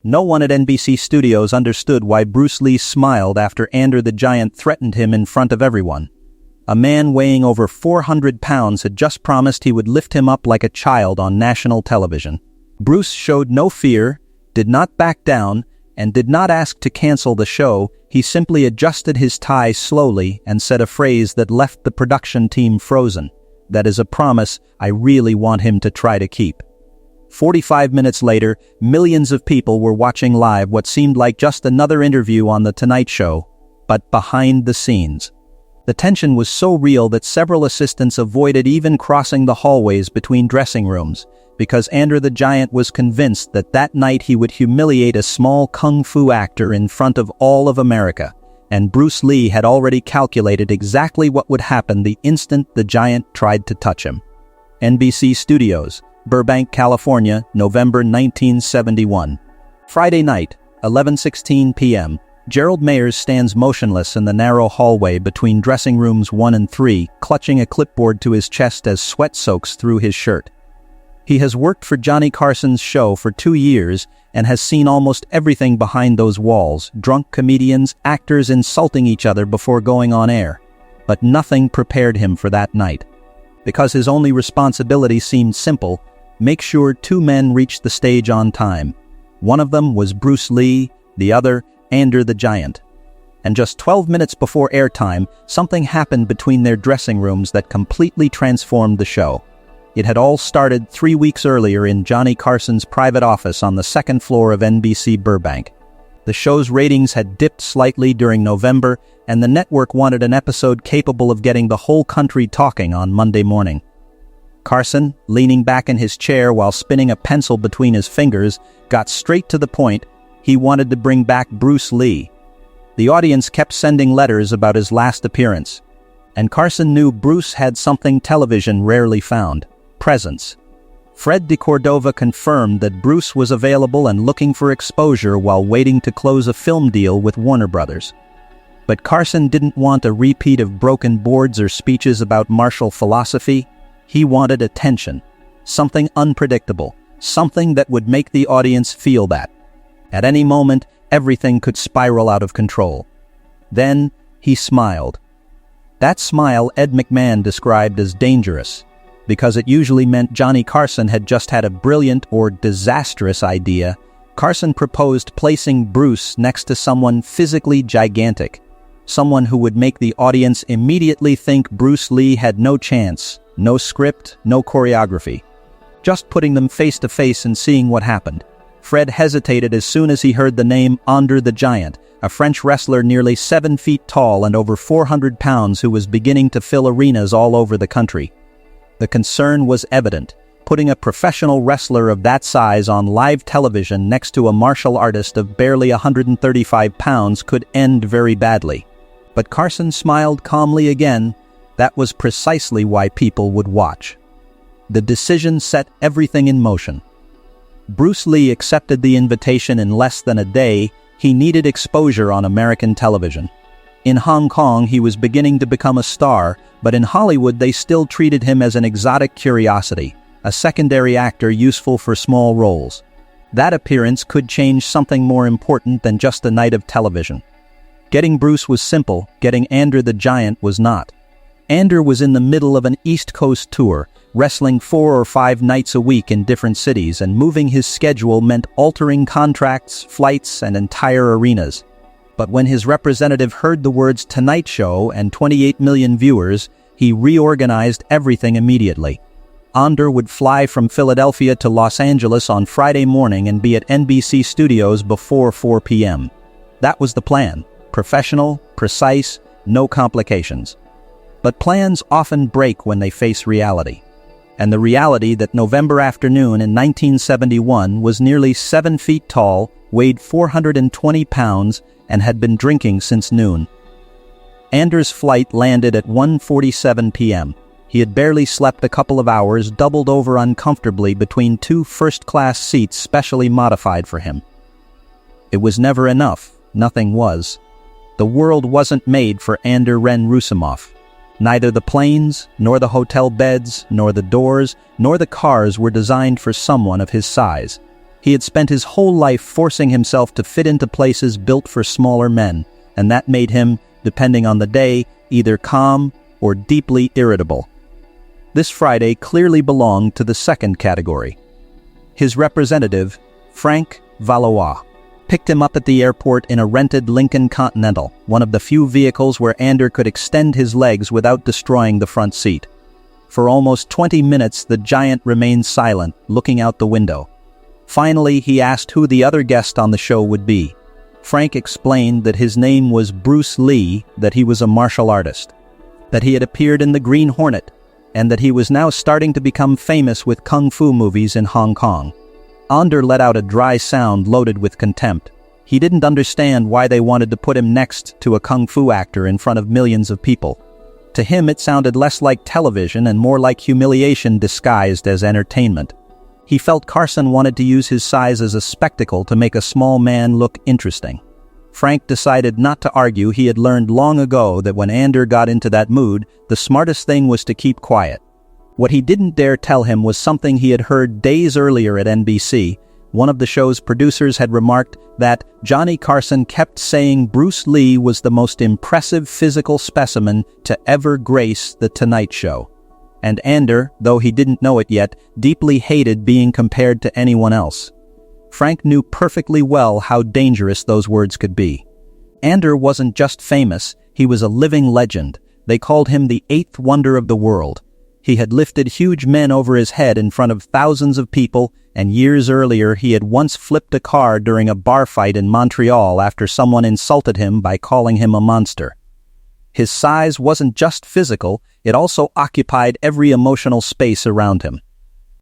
No one at NBC Studios understood why Bruce Lee smiled after Andre the Giant threatened him in front of everyone. A man weighing over 400 pounds had just promised he would lift him up like a child on national television. Bruce showed no fear, did not back down, and did not ask to cancel the show. He simply adjusted his tie slowly and said a phrase that left the production team frozen. That is a promise I really want him to try to keep. 45 minutes later, millions of people were watching live what seemed like just another interview on The Tonight Show, but behind the scenes. The tension was so real that several assistants avoided even crossing the hallways between dressing rooms, because Andre the Giant was convinced that that night he would humiliate a small kung fu actor in front of all of America, and Bruce Lee had already calculated exactly what would happen the instant the Giant tried to touch him. NBC Studios, Burbank, California, November 1971. Friday night, 11:16 p.m. Gerald Mayers stands motionless in the narrow hallway between dressing rooms 1 and 3, clutching a clipboard to his chest as sweat soaks through his shirt. He has worked for Johnny Carson's show for 2 years and has seen almost everything behind those walls, drunk comedians, actors insulting each other before going on air. But nothing prepared him for that night. Because his only responsibility seemed simple: make sure 2 men reached the stage on time. One of them was Bruce Lee, the other, Andre the Giant. And just 12 minutes before airtime, something happened between their dressing rooms that completely transformed the show. It had all started 3 weeks earlier in Johnny Carson's private office on the 2nd floor of NBC Burbank. The show's ratings had dipped slightly during November, and the network wanted an episode capable of getting the whole country talking on Monday morning. Carson, leaning back in his chair while spinning a pencil between his fingers, got straight to the point. He wanted to bring back Bruce Lee. The audience kept sending letters about his last appearance, and Carson knew Bruce had something television rarely found: presence. Fred de Cordova confirmed that Bruce was available and looking for exposure while waiting to close a film deal with Warner Brothers. But Carson didn't want a repeat of broken boards or speeches about martial philosophy. He wanted attention, something unpredictable, something that would make the audience feel that. At any moment, everything could spiral out of control. Then, he smiled. That smile Ed McMahon described as dangerous, because it usually meant Johnny Carson had just had a brilliant or disastrous idea. Carson proposed placing Bruce next to someone physically gigantic, someone who would make the audience immediately think Bruce Lee had no chance, no script, no choreography. Just putting them face to face and seeing what happened. Fred hesitated as soon as he heard the name Andre the Giant, a French wrestler nearly 7 feet tall and over 400 pounds who was beginning to fill arenas all over the country. The concern was evident. Putting a professional wrestler of that size on live television next to a martial artist of barely 135 pounds could end very badly. But Carson smiled calmly again. That was precisely why people would watch. The decision set everything in motion. Bruce Lee accepted the invitation in less than a day. He needed exposure on American television. In Hong Kong, he was beginning to become a star, but in Hollywood they still treated him as an exotic curiosity, a secondary actor useful for small roles. That appearance could change something more important than just a night of television. Getting Bruce was simple, getting Andre the Giant was not. Andre was in the middle of an East Coast tour, wrestling 4 or 5 nights a week in different cities, and moving his schedule meant altering contracts, flights, and entire arenas. But when his representative heard the words Tonight Show and 28 million viewers, he reorganized everything immediately. Andre would fly from Philadelphia to Los Angeles on Friday morning and be at NBC Studios before 4 p.m. That was the plan. Professional, precise, no complications. But plans often break when they face reality. And the reality that November afternoon in 1971 was nearly 7 feet tall, weighed 420 pounds, and had been drinking since noon. Andre's flight landed at 1:47 p.m. He had barely slept a couple of hours, doubled over uncomfortably between 2 first-class seats specially modified for him. It was never enough. Nothing was. The world wasn't made for Andre Ren Roussimoff. Neither the planes, nor the hotel beds, nor the doors, nor the cars were designed for someone of his size. He had spent his whole life forcing himself to fit into places built for smaller men, and that made him, depending on the day, either calm or deeply irritable. This Friday clearly belonged to the second category. His representative, Frank Valois, picked him up at the airport in a rented Lincoln Continental, one of the few vehicles where Ander could extend his legs without destroying the front seat. For almost 20 minutes the giant remained silent, looking out the window. Finally, he asked who the other guest on the show would be. Frank explained that his name was Bruce Lee, that he was a martial artist, that he had appeared in The Green Hornet, and that he was now starting to become famous with kung fu movies in Hong Kong. Ander let out a dry sound loaded with contempt. He didn't understand why they wanted to put him next to a kung fu actor in front of millions of people. To him it sounded less like television and more like humiliation disguised as entertainment. He felt Carson wanted to use his size as a spectacle to make a small man look interesting. Frank decided not to argue. He had learned long ago that when Ander got into that mood, the smartest thing was to keep quiet. What he didn't dare tell him was something he had heard days earlier at NBC. One of the show's producers had remarked that Johnny Carson kept saying Bruce Lee was the most impressive physical specimen to ever grace The Tonight Show. And Ander, though he didn't know it yet, deeply hated being compared to anyone else. Frank knew perfectly well how dangerous those words could be. Ander wasn't just famous, he was a living legend. They called him the eighth wonder of the world. He had lifted huge men over his head in front of thousands of people, and years earlier he had once flipped a car during a bar fight in Montreal after someone insulted him by calling him a monster. His size wasn't just physical, it also occupied every emotional space around him.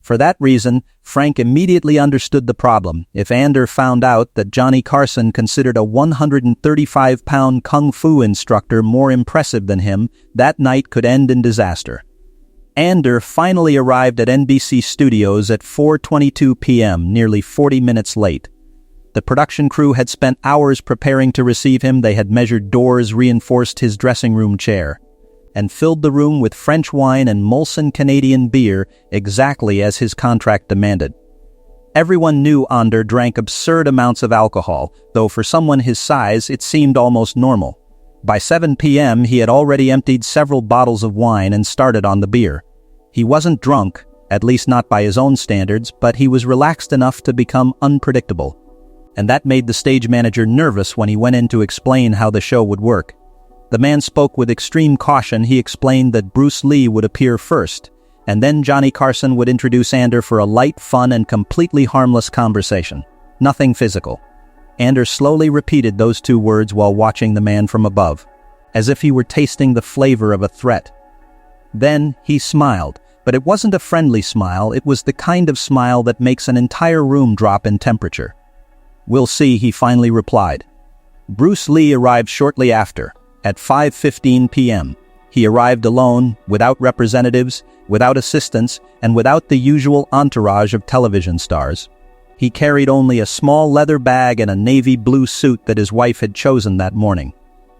For that reason, Frank immediately understood the problem. If Ander found out that Johnny Carson considered a 135-pound kung fu instructor more impressive than him, that night could end in disaster. Ander finally arrived at NBC Studios at 4:22 p.m., nearly 40 minutes late. The production crew had spent hours preparing to receive him. They had measured doors, reinforced his dressing room chair, and filled the room with French wine and Molson Canadian beer exactly as his contract demanded. Everyone knew Ander drank absurd amounts of alcohol, though for someone his size it seemed almost normal. By 7 p.m. he had already emptied several bottles of wine and started on the beer. He wasn't drunk, at least not by his own standards, but he was relaxed enough to become unpredictable. And that made the stage manager nervous when he went in to explain how the show would work. The man spoke with extreme caution. He explained that Bruce Lee would appear first, and then Johnny Carson would introduce Ander for a light, fun, and completely harmless conversation. Nothing physical. Ander slowly repeated those two words while watching the man from above, as if he were tasting the flavor of a threat. Then he smiled, but it wasn't a friendly smile. It was the kind of smile that makes an entire room drop in temperature. "We'll see," he finally replied. Bruce Lee arrived shortly after, at 5:15 p.m. He arrived alone, without representatives, without assistants, and without the usual entourage of television stars. He carried only a small leather bag and a navy blue suit that his wife had chosen that morning.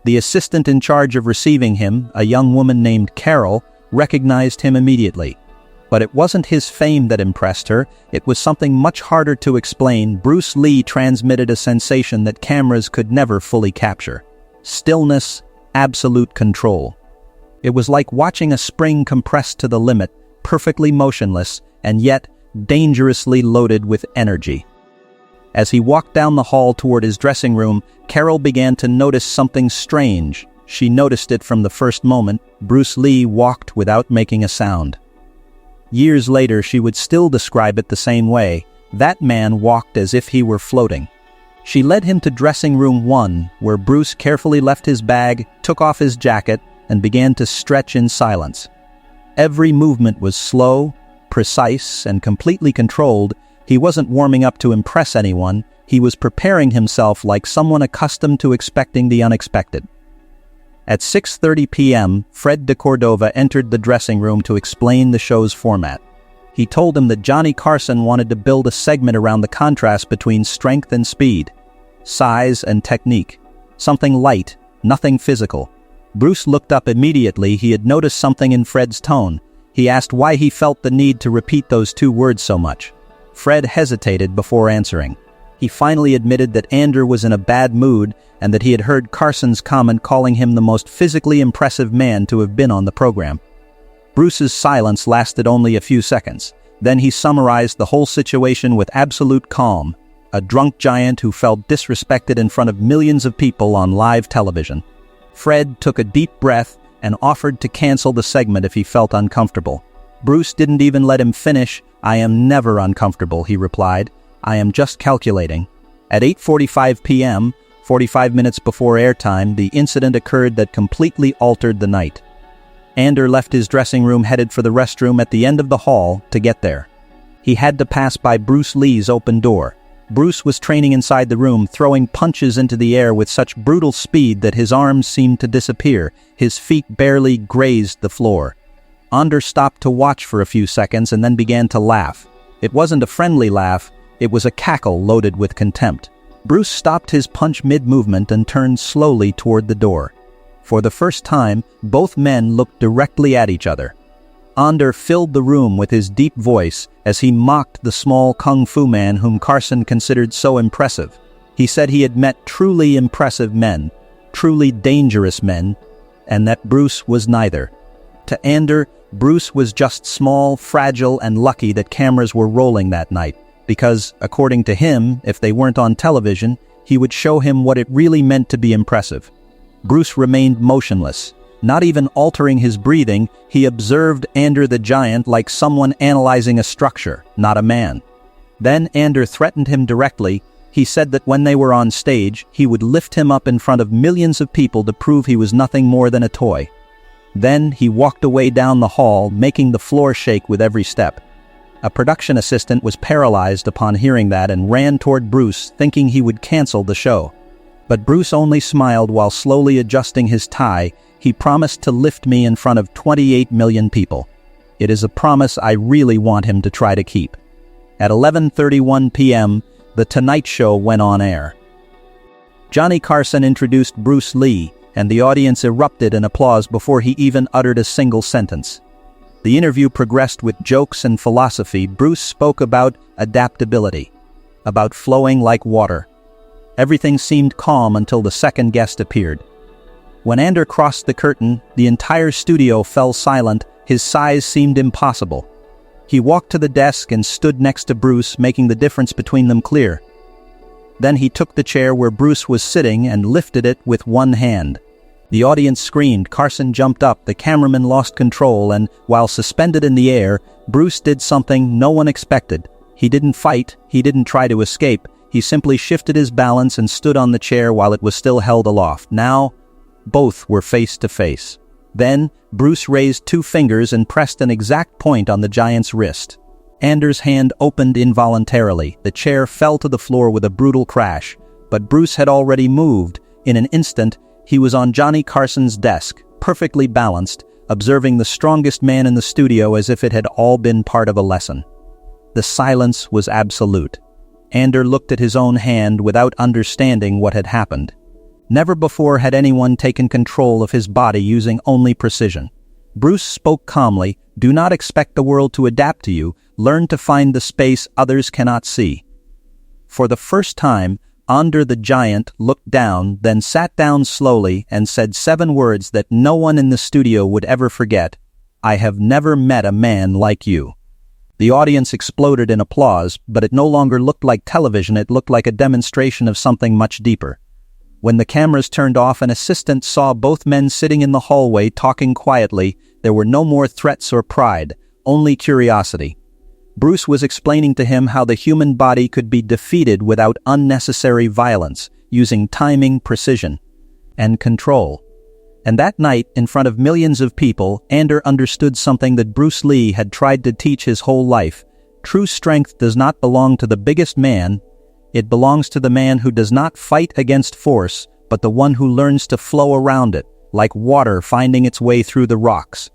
The assistant in charge of receiving him, a young woman named Carol, recognized him immediately. But it wasn't his fame that impressed her, it was something much harder to explain. Bruce Lee transmitted a sensation that cameras could never fully capture. Stillness, absolute control. It was like watching a spring compressed to the limit, perfectly motionless, and yet dangerously loaded with energy. As he walked down the hall toward his dressing room, Carol began to notice something strange. She noticed it from the first moment. Bruce Lee walked without making a sound. Years later, she would still describe it the same way. That man walked as if he were floating. She led him to dressing room 1, where Bruce carefully left his bag, took off his jacket, and began to stretch in silence. Every movement was slow, precise, and completely controlled. He wasn't warming up to impress anyone. He was preparing himself like someone accustomed to expecting the unexpected. At 6:30 p.m., Fred de Cordova entered the dressing room to explain the show's format. He told him that Johnny Carson wanted to build a segment around the contrast between strength and speed, size and technique, something light, nothing physical. Bruce looked up immediately. He had noticed something in Fred's tone. He asked why he felt the need to repeat those two words so much. Fred hesitated before answering. He finally admitted that Ander was in a bad mood and that he had heard Carson's comment calling him the most physically impressive man to have been on the program. Bruce's silence lasted only a few seconds. Then he summarized the whole situation with absolute calm. A drunk giant who felt disrespected in front of millions of people on live television. Fred took a deep breath and offered to cancel the segment if he felt uncomfortable. Bruce didn't even let him finish. "I am never uncomfortable," he replied. "I am just calculating." At 8:45 p.m., 45 minutes before airtime, the incident occurred that completely altered the night. Ander left his dressing room headed for the restroom at the end of the hall to get there. He had to pass by Bruce Lee's open door. Bruce was training inside the room, throwing punches into the air with such brutal speed that his arms seemed to disappear. His feet barely grazed the floor. Ander stopped to watch for a few seconds and then began to laugh. It wasn't a friendly laugh, it was a cackle loaded with contempt. Bruce stopped his punch mid-movement and turned slowly toward the door. For the first time, both men looked directly at each other. Ander filled the room with his deep voice as he mocked the small kung fu man whom Carson considered so impressive. He said he had met truly impressive men, truly dangerous men, and that Bruce was neither. To Ander, Bruce was just small, fragile, and lucky that cameras were rolling that night, because, according to him, if they weren't on television, he would show him what it really meant to be impressive. Bruce remained motionless. Not even altering his breathing, he observed Ander the giant like someone analyzing a structure, not a man. Then Ander threatened him directly. He said that when they were on stage, he would lift him up in front of millions of people to prove he was nothing more than a toy. Then he walked away down the hall, making the floor shake with every step. A production assistant was paralyzed upon hearing that and ran toward Bruce, thinking he would cancel the show. But Bruce only smiled while slowly adjusting his tie. He promised to lift me in front of 28 million people. It is a promise I really want him to try to keep. At 11:31 p.m., The Tonight Show went on air. Johnny Carson introduced Bruce Lee, and the audience erupted in applause before he even uttered a single sentence. The interview progressed with jokes and philosophy. Bruce spoke about adaptability, about flowing like water. Everything seemed calm until the second guest appeared. When Ander crossed the curtain, the entire studio fell silent. His size seemed impossible. He walked to the desk and stood next to Bruce, making the difference between them clear. Then he took the chair where Bruce was sitting and lifted it with one hand. The audience screamed. Carson jumped up, the cameraman lost control, and, while suspended in the air, Bruce did something no one expected. He didn't fight, he didn't try to escape. He simply shifted his balance and stood on the chair while it was still held aloft. Now, both were face to face. Then, Bruce raised two fingers and pressed an exact point on the giant's wrist. Ander's hand opened involuntarily. The chair fell to the floor with a brutal crash. But Bruce had already moved. In an instant, he was on Johnny Carson's desk, perfectly balanced, observing the strongest man in the studio as if it had all been part of a lesson. The silence was absolute. Ander looked at his own hand without understanding what had happened. Never before had anyone taken control of his body using only precision. Bruce spoke calmly. "Do not expect the world to adapt to you. Learn to find the space others cannot see." For the first time, Ander the giant looked down, then sat down slowly and said 7 words that no one in the studio would ever forget. "I have never met a man like you." The audience exploded in applause, but it no longer looked like television. It looked like a demonstration of something much deeper. When the cameras turned off, an assistant saw both men sitting in the hallway talking quietly. There were no more threats or pride, only curiosity. Bruce was explaining to him how the human body could be defeated without unnecessary violence, using timing, precision, and control. And that night, in front of millions of people, Ander understood something that Bruce Lee had tried to teach his whole life. True strength does not belong to the biggest man. It belongs to the man who does not fight against force, but the one who learns to flow around it, like water finding its way through the rocks.